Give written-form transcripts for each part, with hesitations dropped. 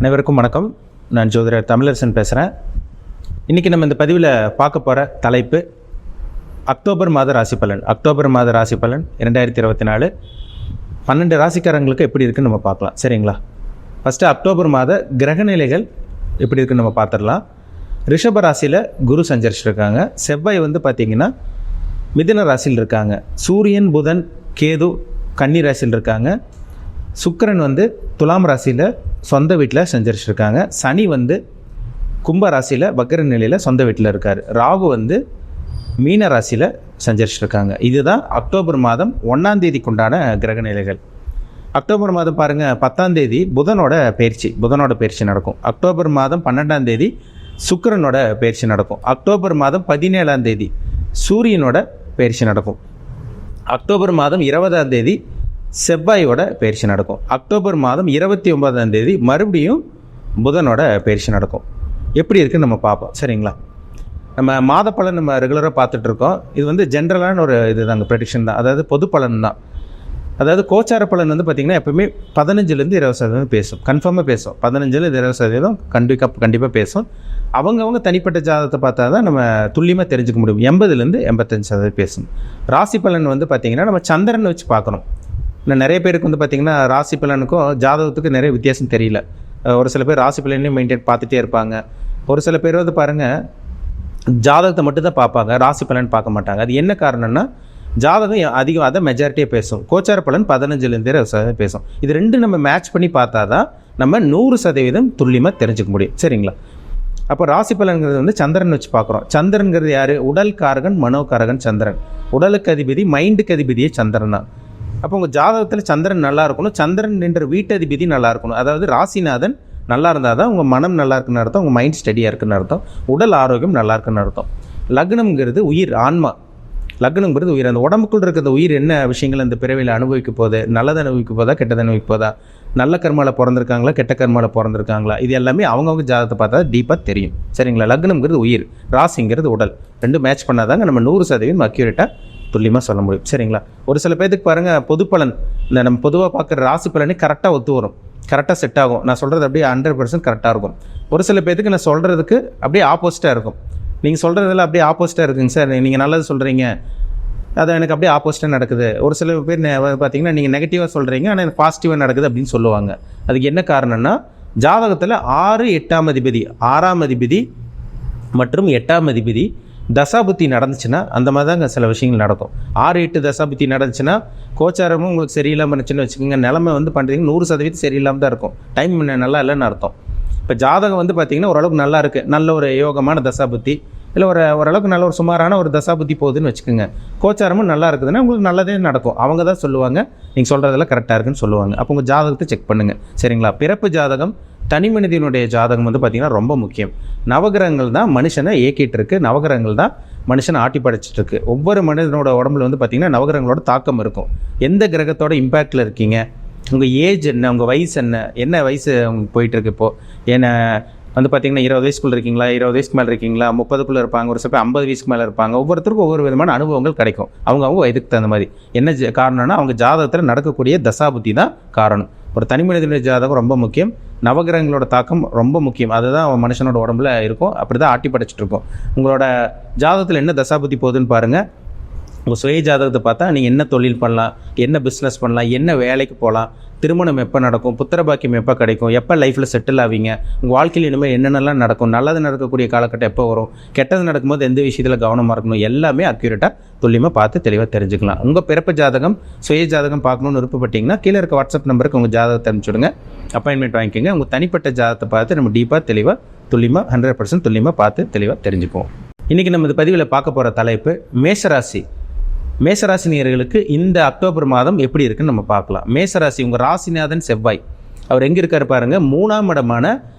அனைவருக்கும் வணக்கம். நான் ஜோதிடர் தமிழரசன் பேசுகிறேன். இன்றைக்கி நம்ம இந்த பதிவில் பார்க்க போகிற தலைப்பு அக்டோபர் மாத ராசி பலன். அக்டோபர் மாத ராசி பலன் 2024 12 ராசிக்காரங்களுக்கு எப்படி இருக்குன்னு நம்ம பார்க்கலாம். சரிங்களா? ஃபஸ்ட்டு அக்டோபர் மாத கிரகநிலைகள் எப்படி இருக்குன்னு நம்ம பார்த்துடலாம். ரிஷப ராசியில் குரு சஞ்சரிச்சிருக்காங்க. செவ்வாய் பார்த்திங்கன்னா மிதுன ராசியில் இருக்காங்க. சூரியன் புதன் கேது கன்னி ராசியில் இருக்காங்க. சுக்கிரன் துலாம் ராசியில் சொந்த வீட்டில் சஞ்சரிச்சிருக்காங்க. சனி கும்ப ராசியில் வக்ர நிலையில் சொந்த வீட்டில் இருக்கார். ராகு மீன ராசியில் சஞ்சரிச்சிருக்காங்க. இதுதான் அக்டோபர் மாதம் 1ஆம் தேதிக்குண்டான கிரக நிலைகள். அக்டோபர் மாதம் பாருங்கள், 10ஆம் தேதி புதனோட பயிற்சி நடக்கும். அக்டோபர் மாதம் 12ஆம் தேதி சுக்கிரனோட பயிற்சி நடக்கும். அக்டோபர் மாதம் 17ஆம் தேதி சூரியனோட பயிற்சி நடக்கும். அக்டோபர் மாதம் 20ஆம் தேதி செவ்வாயோட பயிற்சி நடக்கும். அக்டோபர் மாதம் 29ஆம் தேதி மறுபடியும் புதனோட பயிற்சி நடக்கும். எப்படி இருக்குன்னு நம்ம பார்ப்போம். சரிங்களா? நம்ம மாத பலன் நம்ம ரெகுலராக பார்த்துட்ருக்கோம். இது ஜென்ரலான ஒரு இது தாங்க, ப்ரெடிக்ஷன் தான். அதாவது பொது பலன் தான். அதாவது கோச்சார பலன் பார்த்திங்கன்னா எப்பவுமே 15லேருந்து 20% பேசும். கன்ஃபார்மாக பேசும். 15லேருந்து 20% கண்டிப்பாக பேசும். அவங்கவுங்க தனிப்பட்ட ஜாதகத்தை பார்த்தா தான் நம்ம துல்லியமாக தெரிஞ்சுக்க முடியும். 80லேருந்து 85% பேசும். ராசி பலன் பார்த்திங்கன்னா நம்ம சந்திரன் வச்சு பார்க்கணும். இன்னும் நிறைய பேருக்கு பார்த்திங்கன்னா ராசி பலனுக்கும் ஜாதகத்துக்கு நிறைய வித்தியாசம் தெரியல. ஒரு சில பேர் ராசி பலனையும் மெயின்டைன் பார்த்துட்டே இருப்பாங்க. ஒரு சில பேர் பாருங்கள் ஜாதகத்தை மட்டும் தான் பார்ப்பாங்க, ராசி பலன் பார்க்க மாட்டாங்க. அது என்ன காரணம்னா ஜாதகம் அதிகம் அதை மெஜாரிட்டியாக பேசும். கோச்சார பலன் 15லேருந்து 20% பேசும். இது ரெண்டு நம்ம மேட்ச் பண்ணி பார்த்தா தான் நம்ம 100% துல்லியமாக தெரிஞ்சுக்க முடியும். சரிங்களா? அப்போ ராசி பலன்கிறது சந்திரன் வச்சு பார்க்குறோம். சந்திரன்கிறது யார்? உடல் காரகன் மனோகாரகன் சந்திரன். உடலுக்கு அதிபதி மைண்டுக்கு அதிபதியே சந்திரன் தான். அப்போ உங்கள் ஜாதகத்தில் சந்திரன் நல்லா இருக்கணும். சந்திரன் என்ற வீட்டதிபதி நல்லா இருக்கணும். அதாவது ராசிநாதன் நல்லா இருந்தால் தான் உங்கள் மனம் நல்லா இருக்குன்னு அர்த்தம், உங்கள் மைண்ட் ஸ்டடியாக இருக்குன்னு அர்த்தம், உடல் ஆரோக்கியம் நல்லா இருக்குன்னு அர்த்தம். லக்னம்ங்கிறது உயிர், ஆன்மா. லக்னம்ங்கிறது உயிர். அந்த உடம்புக்குள் இருக்கிற உயிர் என்ன விஷயங்கள் அந்த பிறவியில் அனுபவிக்க போகுது, நல்லதை அனுபவிக்க போதா கெட்டதை அனுபவிக்க போதா, நல்ல கர்மாவில் பிறந்திருக்காங்களா கெட்ட கர்மாவில் பிறந்திருக்காங்களா, இது எல்லாமே அவங்கவுங்க ஜாதகத்தை பார்த்தா டீப்பாக தெரியும். சரிங்களா? லக்னம்ங்கிறது உயிர், ராசிங்கிறது உடல். ரெண்டும் மேட்ச் பண்ணாதாங்க நம்ம 100% அக்யூரேட்டாக துல்லியமாக சொல்ல முடியும். சரிங்களா? ஒரு சில பேருக்கு பாருங்கள் பொது பலன், இந்த நம்ம பொதுவாக பார்க்குற ராசி பலனே கரெக்டாக ஒத்து வரும், கரெக்டாக செட் ஆகும். நான் சொல்கிறது அப்படியே 100% கரெக்டாக இருக்கும். ஒரு சில பேருக்கு நான் சொல்கிறதுக்கு அப்படியே ஆப்போசிட்டாக இருக்கும். நீங்கள் சொல்கிறதில் அப்படியே ஆப்போசிட்டாக இருக்குங்க சார், நீங்கள் நல்லது சொல்கிறீங்க, அது எனக்கு அப்படியே ஆப்போசிட்டாக நடக்குது. ஒரு சில பேர் பார்த்தீங்கன்னா நீங்கள் நெகட்டிவாக சொல்கிறீங்க ஆனால் எனக்கு பாசிட்டிவாக நடக்குது அப்படின்னு சொல்லுவாங்க. அதுக்கு என்ன காரணம்னா ஜாதகத்தில் 6, 8ஆம் அதிபதி, 6ஆம் அதிபதி மற்றும் 8ஆம் அதிபதி தசாபுத்தி நடந்துச்சுன்னா அந்த மாதிரி தாங்க சில விஷயங்கள் நடக்கும். 6, 8 தசாபுத்தி நடந்துச்சுன்னா கோச்சாரமும் உங்களுக்கு சரியில்லாமல் இருந்துச்சுன்னு வச்சுக்கோங்க, நிலமை பண்ணுறீங்க 100% சரியில்லாமல் தான் இருக்கும். டைம் நல்லா இல்லைன்னு அர்த்தம். இப்போ ஜாதகம் பார்த்திங்கன்னா ஓரளவுக்கு நல்லா இருக்குது, நல்ல ஒரு யோகமான தசாபுத்தி, இல்லை ஓரளவுக்கு நல்ல ஒரு சுமாரான ஒரு தசாபுத்தி போகுதுன்னு வச்சுக்கோங்க. கோச்சாரமும் நல்லா இருக்குதுன்னா உங்களுக்கு நல்லதே நடக்கும். அவங்க தான் சொல்லுவாங்க நீங்கள் சொல்கிறதெல்லாம் கரெக்டாக இருக்குன்னு சொல்லுவாங்க. அப்போ உங்கள் ஜாதகத்தை செக் பண்ணுங்கள். சரிங்களா? பிறப்பு ஜாதகம், தனி மனிதனுடைய ஜாதகம் பார்த்திங்கன்னா ரொம்ப முக்கியம். நவகிரகங்கள் தான் மனுஷனை இயக்கிட்டு இருக்கு, நவகிரகங்கள் தான் மனுஷனை ஆட்டி படைச்சிட்டு இருக்கு. ஒவ்வொரு மனிதனோட உடம்புல பார்த்திங்கன்னா நவகிரகங்களோட தாக்கம் இருக்கும். எந்த கிரகத்தோட இம்பேக்டில் இருக்கீங்க, உங்கள் ஏஜ் என்ன, உங்கள் வயசு என்ன வயசு உங்களுக்கு போயிட்டுருக்கு. இப்போது ஏன்னா பார்த்திங்கன்னா 20 வயசுக்குள்ளே இருக்கீங்களா, 20 வயசுக்கு மேலே இருக்கீங்களா, 30க்குள்ளே இருப்பாங்க, ஒரு சில 50 வயசுக்கு மேலே இருப்பாங்க. ஒவ்வொருத்தருக்கும் ஒவ்வொரு விதமான அனுபவங்கள் கிடைக்கும். அவங்க வயதுக்கு தகுந்த மாதிரி. என்ன காரணம்னா அவங்க ஜாதகத்தில் நடக்கக்கூடிய தசாபுத்தி தான் காரணம். ஒரு தனி மனிதனுடைய ஜாதகம் ரொம்ப முக்கியம். நவகிரகங்களோட தாக்கம் ரொம்ப முக்கியம். அதுதான் அவன் மனுஷனோட உடம்புல இருக்கும். அப்படி தான் ஆட்டி படைச்சிட்டு இருக்கும். உங்களோட ஜாதகத்தில் என்ன தசாபுத்தி போகுதுன்னு பாருங்கள். உங்கள் சுய ஜாதகத்தை பார்த்தா நீங்கள் என்ன தொழில் பண்ணலாம், என்ன பிஸ்னஸ் பண்ணலாம், என்ன வேலைக்கு போகலாம், திருமணம் எப்போ நடக்கும், புத்திர பாக்கியம் எப்போ கிடைக்கும், எப்போ லைஃப்பில் செட்டில் ஆவீங்க, உங்கள் வாழ்க்கையில் இனிமேல் என்னென்னலாம் நடக்கும், நல்லது நடக்கக்கூடிய காலகட்டம் எப்போ வரும், கெட்டது நடக்கும்போது எந்த விஷயத்தில் கவனமாக இருக்கணும், எல்லாமே அக்யூரேட்டாக துல்லியமாக பார்த்து தெளிவாக தெரிஞ்சுக்கலாம். உங்கள் பிறப்பு ஜாதகம் சுய ஜாதகம் பார்க்கணுன்னு விருப்பப்பட்டீங்கன்னா கீழே இருக்க வாட்ஸ்அப் நம்பருக்கு உங்கள் ஜாதகத்தை அனுப்பிச்சுடுங்க, அப்பாயின்மெண்ட் வாங்கிக்கோங்க. உங்கள் தனிப்பட்ட ஜாதகத்தை பார்த்து நம்ம டீப்பாக தெளிவாக துல்லியமாக 100% துல்லியமாக பார்த்து தெளிவாக தெரிஞ்சுக்குவோம். இன்றைக்கி நம்ம இந்த பதிவில் பார்க்க போகிற தலைப்பு மேஷராசி. மேசராசி நேயர்களுக்கு இந்த அக்டோபர் மாதம் எப்படி இருக்குன்னு நம்ம பார்க்கலாம். மேசராசி, உங்கள் ராசிநாதன் செவ்வாய், அவர் எங்கே இருக்கார் பாருங்கள், 3ஆம் இடமான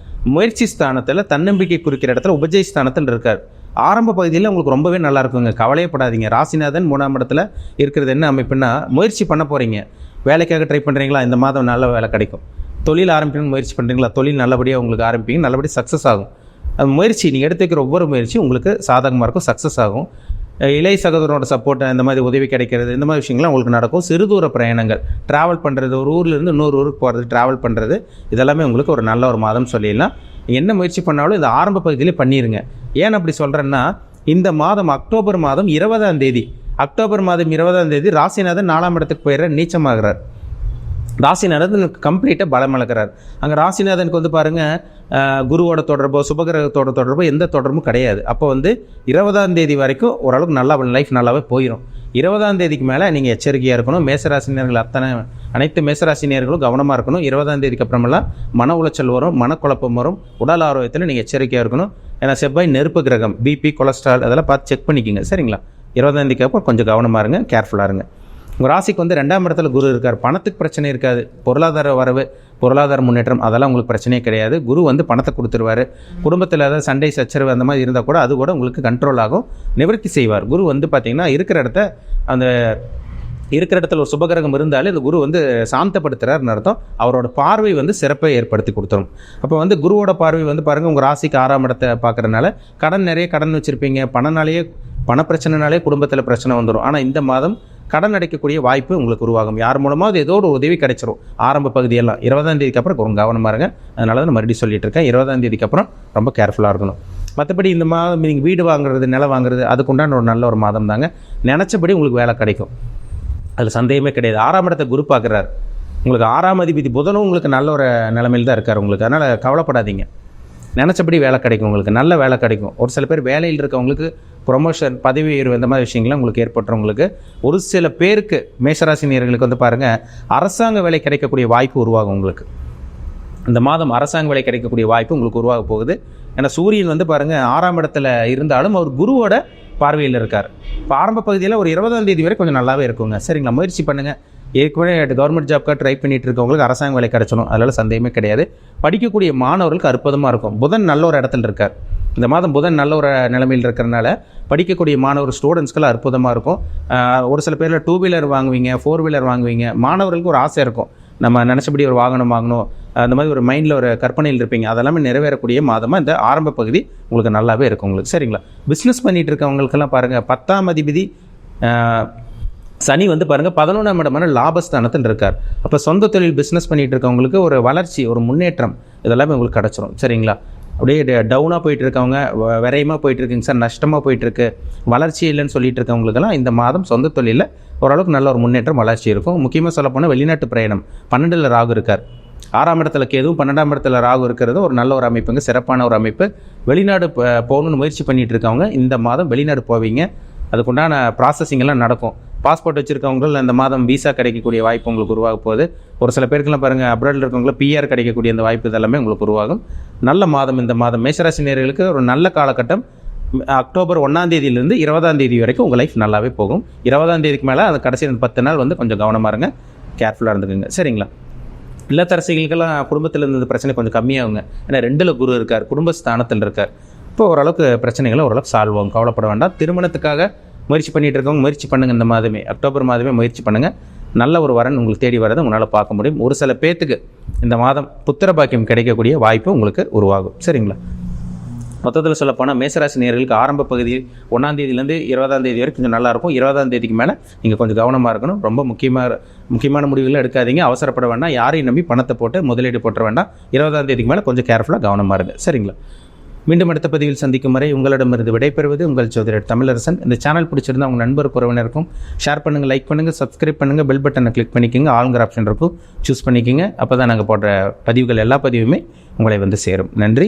முயற்சி ஸ்தானத்தில், தன்னம்பிக்கை குறிக்கிற இடத்துல உபஜய ஸ்தானத்தில் இருக்கார். ஆரம்ப பகுதியில் உங்களுக்கு ரொம்பவே நல்லா இருக்குங்க, கவலையப்படாதீங்க. ராசிநாதன் 3ஆம் இடத்துல இருக்கிறது என்ன அமைப்புன்னா, முயற்சி பண்ண போகிறீங்க, வேலைக்காக ட்ரை பண்ணுறீங்களா, இந்த மாதம் நல்ல வேலை கிடைக்கும். தொழில் ஆரம்பிக்கணும்னு முயற்சி பண்ணுறீங்களா, தொழில் நல்லபடியாக உங்களுக்கு ஆரம்பிப்பீங்க, நல்லபடியாக சக்ஸஸ் ஆகும். அது முயற்சி நீங்கள் எடுத்து வைக்கிற ஒவ்வொரு முயற்சியும் உங்களுக்கு சாதகமாக இருக்கும், சக்ஸஸ் ஆகும். இளைய சகோதரனோட சப்போர்ட், இந்த மாதிரி உதவி கிடைக்கிறது, இந்த மாதிரி விஷயங்கள்லாம் உங்களுக்கு நடக்கும். சிறுதூர பிரயாணங்கள், ட்ராவல் பண்ணுறது, ஒரு ஊர்லேருந்து இன்னொரு ஊருக்கு போகிறது, ட்ராவல் பண்ணுறது, இதெல்லாமே உங்களுக்கு ஒரு நல்ல ஒரு மாதம் சொல்லிடலாம். என்ன முயற்சி பண்ணாலும் இந்த ஆரம்ப பகுதியிலே பண்ணிடுங்க. ஏன் அப்படி சொல்கிறேன்னா, இந்த மாதம் அக்டோபர் மாதம் 20ஆம் தேதி, அக்டோபர் மாதம் 20ஆம் தேதி ராசிநாதன் 4ஆம் இடத்துக்கு போயிடுற, நீச்சமாகிறார். ராசிநாதன் கம்ப்ளீட்டாக பலம் இழக்கிறார். அங்கே ராசிநாதனுக்கு வந்து பாருங்கள், குருவோட தொடர்போ சுபகிரகத்தோட தொடர்போ எந்த தொடர்பும் கிடையாது. அப்போ வந்து 20ஆம் தேதி வரைக்கும் ஓரளவுக்கு நல்லா லைஃப் நல்லாவே போயிடும். 20ஆம் தேதிக்கு மேலே நீங்கள் எச்சரிக்கையாக இருக்கணும். மேசராசினியர்கள் அனைத்து மேசராசினியர்களும் கவனமாக இருக்கணும். 20ஆம் தேதிக்கு அப்புறமெல்லாம் மன உளைச்சல் வரும், மனக்குழப்பம் வரும். உடல் ஆரோக்கியத்தில் நீங்கள் எச்சரிக்கையாக இருக்கணும். ஏன்னா செவ்வாய் நெருப்பு கிரகம், பிபி, கொலஸ்ட்ரால் அதெல்லாம் பார்த்து செக் பண்ணிக்கோங்க. சரிங்களா? 20ஆம் தேதிக்கு அப்புறம் கொஞ்சம் கவனமாக இருங்க, கேர்ஃபுல்லாக இருங்க. உங்கள் ராசிக்கு வந்து 2ஆம் இடத்துல குரு இருக்கார். பணத்துக்கு பிரச்சனை இருக்காது. பொருளாதார வரவு, பொருளாதார முன்னேற்றம் அதெல்லாம் உங்களுக்கு பிரச்சனையே கிடையாது. குரு வந்து பணத்தை கொடுத்துருவார். குடும்பத்தில் ஏதாவது சண்டை சச்சரவு அந்த மாதிரி இருந்தால் கூட அது கூட உங்களுக்கு கண்ட்ரோல் ஆகும், நிவர்த்தி செய்வார். குரு வந்து பார்த்திங்கன்னா இருக்கிற இடத்துல ஒரு சுபகிரகம் இருந்தாலே இந்த குரு வந்து சாந்தப்படுத்துகிறார்னு அர்த்தம். அவரோட பார்வை வந்து சிறப்பை ஏற்படுத்தி கொடுத்துரும். அப்போ வந்து குருவோட பார்வை வந்து பாருங்கள், உங்கள் ராசிக்கு 6ஆம் இடத்தை பார்க்குறதுனால நிறைய கடன் வச்சுருப்பீங்க. பண பிரச்சனைனாலே குடும்பத்தில் பிரச்சனை வந்துடும். ஆனால் இந்த மாதம் கடன் அடைக்கக்கூடிய வாய்ப்பு உங்களுக்கு உருவாகும். யார் மூலமாக அது ஏதோ ஒரு உதவி கிடைச்சிரும். ஆரம்ப பகுதியெல்லாம் 20ஆம் தேதிக்கு அப்புறம் ரொம்ப கவனமாக இருங்க. அதனால தான் மறுபடியும் சொல்லிட்டு இருக்கேன், 20ஆம் தேதிக்கு அப்புறம் ரொம்ப கேர்ஃபுல்லாக இருக்கணும். மற்றபடி இந்த மாதம் நீங்கள் வீடு வாங்குறது, நிலம் வாங்குறது, அதுக்குண்டான ஒரு நல்ல ஒரு மாதம் தாங்க. நினச்சபடி உங்களுக்கு வேலை கிடைக்கும், அதில் சந்தேகமே கிடையாது. 6ஆம் இடத்தை குரு பார்க்குறாரு. உங்களுக்கு 6ஆம் அதிபதி புதனும் உங்களுக்கு நல்ல ஒரு நிலைமையில் தான் இருக்கார் உங்களுக்கு. அதனால் கவலைப்படாதீங்க, நினச்சபடி வேலை கிடைக்கும், உங்களுக்கு நல்ல வேலை கிடைக்கும். ஒரு சில பேர் வேலையில் இருக்கவங்களுக்கு ப்ரொமோஷன், பதவி உயர்வு இந்த மாதிரி விஷயங்கள்லாம் உங்களுக்கு ஏற்பட்டுறவங்களுக்கு. ஒரு சில பேருக்கு மேசராசினியர்களுக்கு வந்து பாருங்கள், அரசாங்க வேலை கிடைக்கக்கூடிய வாய்ப்பு உருவாகும் உங்களுக்கு. இந்த மாதம் அரசாங்க வேலை கிடைக்கக்கூடிய வாய்ப்பு உங்களுக்கு உருவாக போகுது. ஏன்னா சூரியன் வந்து பாருங்கள் 6ஆம் இடத்துல இருந்தாலும் அவர் குருவோட பார்வையில் இருக்கார். இப்போ ஆரம்ப பகுதியில் ஒரு 20ஆம் தேதி வரை கொஞ்சம் நல்லாவே இருக்குங்க. சரிங்களா? முயற்சி பண்ணுங்கள். ஏற்கனவே கவர்மெண்ட் ஜாப்க்காக ட்ரை பண்ணிட்டு இருக்கவங்களுக்கு அரசாங்க வேலை கிடைச்சணும், அதனால் சந்தேகமே கிடையாது. படிக்கக்கூடிய மாணவர்களுக்கு அற்புதமாக இருக்கும். புதன் நல்ல ஒரு இடத்துல இருக்கார். இந்த மாதம் புதன் நல்ல ஒரு நிலைமையில் இருக்கிறனால படிக்கக்கூடிய மாணவர் ஸ்டூடெண்ட்ஸ்க்கெல்லாம் அற்புதமாக இருக்கும். ஒரு சில பேரில் 2 வீலர் வாங்குவீங்க, 4 வீலர் வாங்குவீங்க. மாணவர்களுக்கு ஒரு ஆசை இருக்கும், நம்ம நினச்சபடி ஒரு வாகனம் வாங்கணும், அந்த மாதிரி ஒரு மைண்டில் ஒரு கற்பனையில் இருப்பீங்க. அதெல்லாமே நிறைவேறக்கூடிய மாதமாக இந்த ஆரம்ப பகுதி உங்களுக்கு நல்லாவே இருக்கும் உங்களுக்கு. சரிங்களா? பிஸ்னஸ் பண்ணிகிட்டு இருக்கவங்களுக்கெல்லாம் பாருங்கள், 10ஆம் அதிபதி சனி வந்து பாருங்கள் 11ஆம் இடமான லாபஸ்தானத்தில் இருக்கார். அப்போ சொந்த தொழில் பிஸ்னஸ் பண்ணிகிட்டு இருக்கவங்களுக்கு ஒரு வளர்ச்சி, ஒரு முன்னேற்றம் இதெல்லாமே உங்களுக்கு கிடச்சிரும். சரிங்களா? அப்படியே டவுனாக போயிட்டு இருக்கவங்க, விரையமாக போயிட்டு இருக்குங்க சார், நஷ்டமாக போயிட்டுருக்கு, வளர்ச்சி இல்லைன்னு சொல்லிட்டு இருக்கவங்களுக்கெல்லாம் இந்த மாதம் சொந்த தொழிலில் ஓரளவுக்கு நல்ல ஒரு முன்னேற்றம், வளர்ச்சி இருக்கும். முக்கியமாக சொல்லப்போனால் வெளிநாட்டு பிரயாணம், 12ல் ராகு இருக்கார். 6ஆம் இடத்துல கேதுவும் 12ஆம் இடத்துல ராகு இருக்கிறது ஒரு நல்ல ஒரு அமைப்புங்க, சிறப்பான ஒரு அமைப்பு. வெளிநாடு போகணுன்னு முயற்சி பண்ணிகிட்டு இருக்கவங்க இந்த மாதம் வெளிநாடு போவீங்க. அதுக்குண்டான ப்ராசஸிங் எல்லாம் நடக்கும். பாஸ்போர்ட் வச்சுருக்கவங்க இந்த மாதம் விசா கிடைக்கக்கூடிய வாய்ப்பு உங்களுக்கு உருவாக போகுது. ஒரு சில பேருக்குலாம் பாருங்கள், அப்ராடில் இருக்கவங்களும் பிஆர் கிடைக்கக்கூடிய அந்த வாய்ப்பு இதெல்லாமே உங்களுக்கு உருவாகும். நல்ல மாதம் இந்த மாதம். மேஷராசினியர்களுக்கு ஒரு நல்ல காலகட்டம். அக்டோபர் 1ஆம் தேதியிலிருந்து 20ஆம் தேதி வரைக்கும் உங்கள் லைஃப் நல்லாவே போகும். 20ஆம் தேதிக்கு மேலே அது கடைசி 10 நாள் வந்து கொஞ்சம் கவனமாக இருங்க, கேர்ஃபுல்லாக இருந்துக்குங்க. சரிங்களா? இல்லத்தரசிகளுக்கெல்லாம் குடும்பத்தில் இருந்த பிரச்சனை கொஞ்சம் கம்மியாகுங்க. ஏன்னா 2ல் குரு இருக்கார், குடும்பஸ்தானத்தில் இருக்கார். இப்போ ஓரளவுக்கு பிரச்சனைகளும் ஓரளவுக்கு சால்வ் ஆகும், கவலைப்பட வேண்டாம். திருமணத்துக்காக முயற்சி பண்ணிகிட்டு இருக்கவங்க முயற்சி பண்ணுங்கள். இந்த மாதமே அக்டோபர் மாதமே முயற்சி பண்ணுங்கள். நல்ல ஒரு வரன் உங்களுக்கு தேடி வரதை உங்களால் பார்க்க முடியும். ஒரு சில பேர்த்துக்கு இந்த மாதம் புத்திர பாக்கியம் கிடைக்கக்கூடிய வாய்ப்பு உங்களுக்கு உருவாகும். சரிங்களா? மொத்தத்தில் சொல்லப்போனால் மேசராசி நேயர்களுக்கு ஆரம்ப பகுதி 1ஆம் தேதியிலேருந்து 20ஆம் தேதி வரைக்கும் கொஞ்சம் நல்லாயிருக்கும். 20ஆம் தேதிக்கு மேலே நீங்கள் கொஞ்சம் கவனமாக இருக்கணும். ரொம்ப முக்கியமான முடிவுகளை எடுக்காதீங்க, அவசரப்பட வேண்டாம். யாரையும் நம்பி பணத்தை போட்டு முதலீடு போட்டுற வேண்டாம். 20ஆம் தேதிக்கு மேலே கொஞ்சம் கேர்ஃபுல்லாக கவனமாக இருங்க. சரிங்களா? மீண்டும் அடுத்த பதிவில் சந்திக்கும் வரை உங்களிடமிருந்து விடைபெறுவது உங்கள் ஜோதிடர் தமிழரசன். இந்த சேனல் பிடிச்சிருந்தால் உங்கள் நண்பர் உறவினருக்கும் ஷேர் பண்ணுங்கள், லைக் பண்ணுங்கள், சப்ஸ்கிரைப் பண்ணுங்கள், பெல் பட்டனை கிளிக் பண்ணிக்கோங்க, ஆளுங்கிற ஆப்ஷன் இருக்கும், சூஸ் பண்ணிக்கோங்க. அப்போ தான் நாங்கள் போடுற பதிவுகள் எல்லா பதிவுமே உங்களை வந்து சேரும். நன்றி.